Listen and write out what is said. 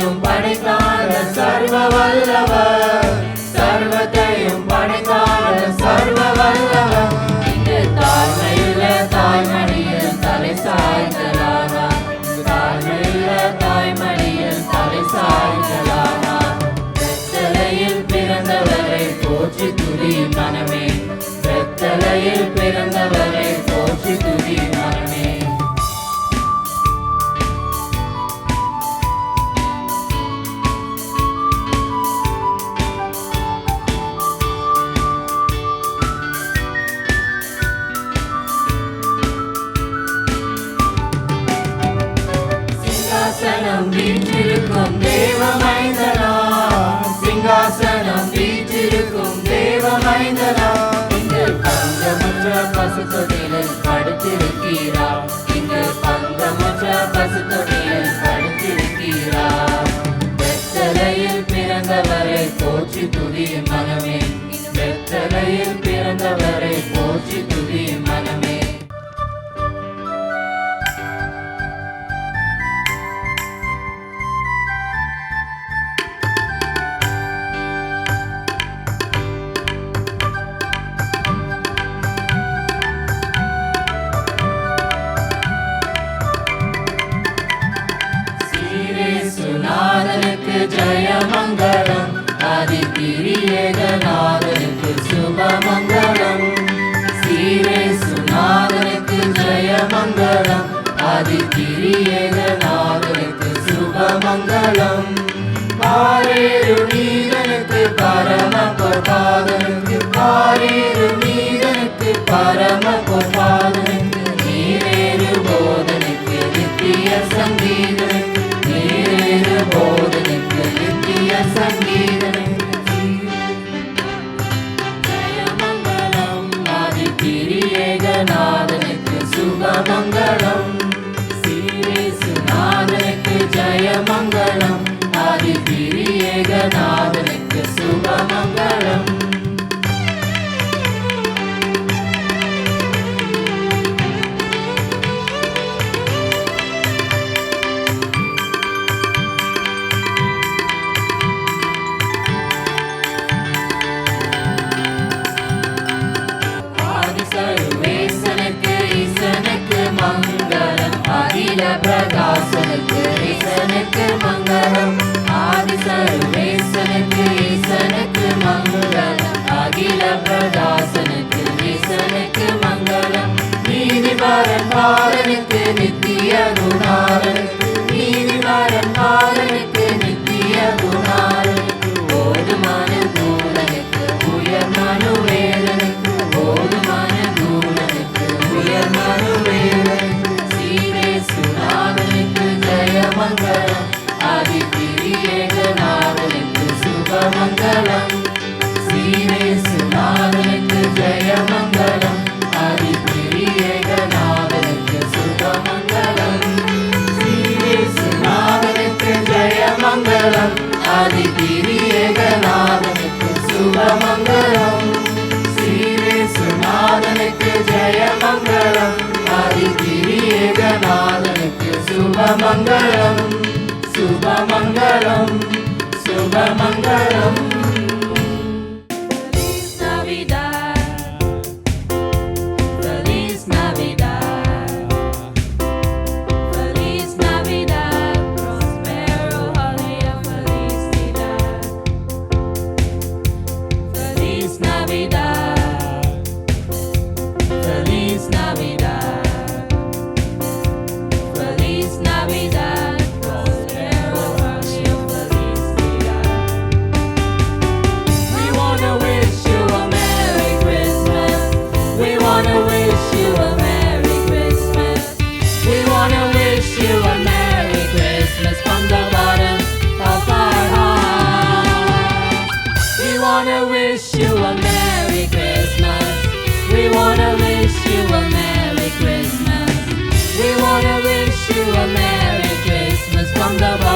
சர்வத்தையும் படைத்தான சர்வ வல்லவர், சர்வத்தையும் படைத்தான சர்வ வல்லவர். இங்கு தாழ்மையுள்ள தாய்மடியில் தலை சாய்த்தலானா, தாழ்மையுள்ள தாய்மடியில் தலை சாய்த்தலானா. வெத்தலையில் பிறந்தவரை போற்றி துதி மனமே, வெத்தலையில் பிறந்தவரை போற்றி துதி மனமே. சிங்காசனம் வீற்றிருக்கும் தேவ மைந்தனா, சிங்காசனம் வீற்றிருக்கும் தேவ மைந்தனா. இங்கு பங்கமற்ற பசுத்தொட்டிலில் படுத்திருக்கிறார், இங்கு பங்கமற்ற பசுத்தொட்டிலில் படுத்திருக்கிறார். வெத்தலையில் பிறந்தவரை போற்றி துதி மனமே, வெத்தலையில் பிறந்தவரை போற்றி துதி மனமே. நாதனுக்கு ஜெயமங்கலம், ஆதிபிரியேகநாதனுக்கு சுபமங்கலம். சீரேசுநாதனுக்கு ஜெயமங்கலம், ஆதிபிரியேகநாதனுக்கு சுபமங்கலம். பாரேரு நீதனுக்கு பரம பொற்பாதனுக்கு, பாரேரு நீதனுக்கு பரம பொற்பாதனுக்கு. நீரேறு போதனுக்கு நித்திய சங்கீதனுக்கு, நீரேறு போதனுக்கு நித்திய சங்கீதனுக்கு. ஜெயமங்கலம் ஆதிபிரியேகநாதனுக்கு சுபமங்கலம். சீரேசுநாதனுக்கு ஜெயமங்கலம், ஆதிபிரியேகநாதனுக்கு சுபமங்கலம். சர்வேசனுக்கு ஈசனுக்கு மங்களம், அகில பிரகாசனுக்கு ஈசனுக்கு மங்களம். ஆதி சர்வேசனுக்கு ஈசனுக்கு மங்களம், அகில பிரகாசனுக்கு ஈசனுக்கு மங்களம். நீதிபரன் பாலனுக்கு நித்திய குணாலனுக்கு, நீதிபரன் பாலனுக்கு நித்திய குணாலனுக்கு. ஓதுமான தூதனுக்கு உயர் மனுவேலனுக்கு, ஓதுமான தூதனுக்கு உயர் மனுவேலனுக்கு. சீரேசுநாதனுக்கு ஜெயமங்கலம், ஆதிபிரியேகநாதனுக்கு சுபமங்கலம். சீரேசுநாதனுக்கு ஜெயமங்கலம், ஆதிபிரியேகநாதனுக்கு சுபமங்கலம். சீரேசுநாதனுக்கு ஜெயமங்கலம், ஆதிபிரியேகநாதனுக்கு சுபமங்கலம். சீரேசுநாதனுக்கு ஜெயமங்கலம், ஆதிபிரியேகநாதனுக்கு சுபமங்கலம். சுபமங்கலம், சுபமங்கலம். From the